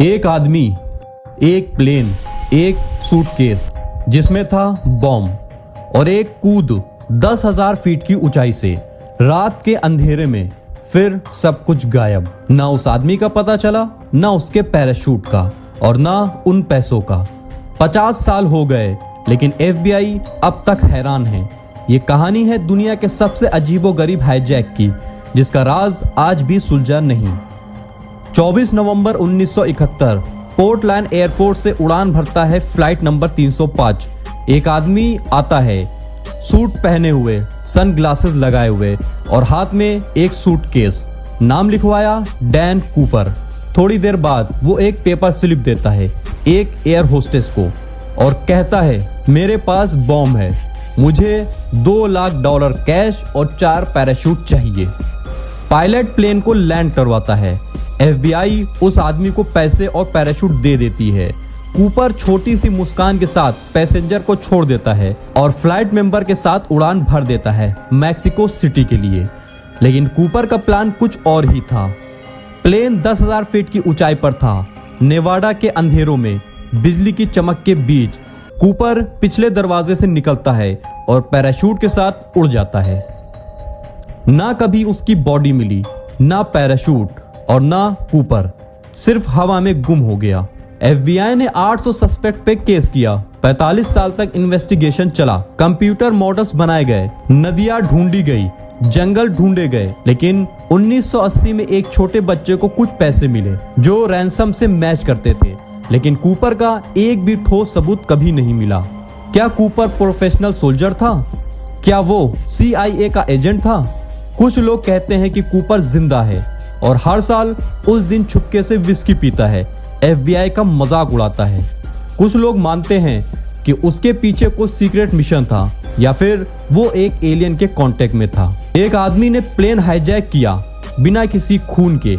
एक आदमी, एक प्लेन, एक सूटकेस जिसमें था बॉम्ब और एक कूद 10,000 फीट की ऊंचाई से रात के अंधेरे में। फिर सब कुछ गायब। ना उस आदमी का पता चला, ना उसके पैराशूट का और ना उन पैसों का। 50 साल हो गए लेकिन FBI अब तक हैरान है। ये कहानी है दुनिया के सबसे अजीबोगरीब हाईजैक की, जिसका राज आज भी सुलझा नहीं। 24 नवंबर 1971 पोर्टलैंड एयरपोर्ट से उड़ान भरता है फ्लाइट नंबर 305। एक आदमी आता है, सूट पहने हुए, सनग्लासेस लगाए हुए और हाथ में एक सूटकेस। नाम लिखवाया डैन कूपर। थोड़ी देर बाद वो एक पेपर स्लिप देता है एक एयर होस्टेस को और कहता है, मेरे पास बॉम्ब है, मुझे $2 लाख कैश और 4 पैराशूट चाहिए। पायलट प्लेन को लैंड करवाता है। FBI उस आदमी को पैसे और पैराशूट दे देती है। कूपर छोटी सी मुस्कान के साथ पैसेंजर को छोड़ देता है और फ्लाइट मेंबर के साथ उड़ान भर देता है मैक्सिको सिटी के लिए। लेकिन कूपर का प्लान कुछ और ही था। प्लेन 10,000 फीट की ऊंचाई पर था, नेवाडा के अंधेरों में, बिजली की चमक के बीच। कूपर पिछले दरवाजे से निकलता है और पैराशूट के साथ उड़ जाता है। ना कभी उसकी बॉडी मिली, ना पैराशूट और ना कूपर, सिर्फ हवा में गुम हो गया। FBI ने 800 सस्पेक्ट पे केस किया। 45 साल तक इन्वेस्टिगेशन चला। कंप्यूटर मॉडल्स बनाए गए, नदियां ढूंढी गई, जंगल ढूंढे गए, लेकिन 1980 में एक छोटे बच्चे को कुछ पैसे मिले जो रैंसम से मैच करते थे। लेकिन कूपर का एक भी ठोस सबूत कभी नहीं मिला। क्या कूपर प्रोफेशनल सोल्जर था? क्या वो CIA का एजेंट था? कुछ लोग कहते हैं कि कूपर जिंदा है और हर साल उस दिन छुपके से विस्की पीता है, FBI का मजाक उड़ाता है। कुछ लोग मानते हैं कि उसके पीछे कोई सीक्रेट मिशन था या फिर वो एक एलियन के कांटेक्ट में था। एक आदमी ने प्लेन हाईजैक किया बिना किसी खून के,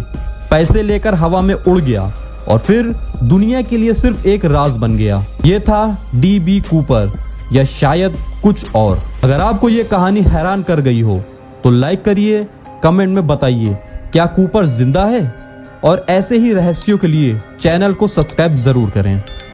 पैसे लेकर हवा में उड़ गया और फिर दुनिया के लिए सिर्फ एक राज बन गया। ये था DB कूपर, या शायद कुछ और। अगर आपको ये कहानी हैरान कर गई हो तो लाइक करिए, कमेंट में बताइए क्या कूपर जिंदा है, और ऐसे ही रहस्यों के लिए चैनल को सब्सक्राइब जरूर करें।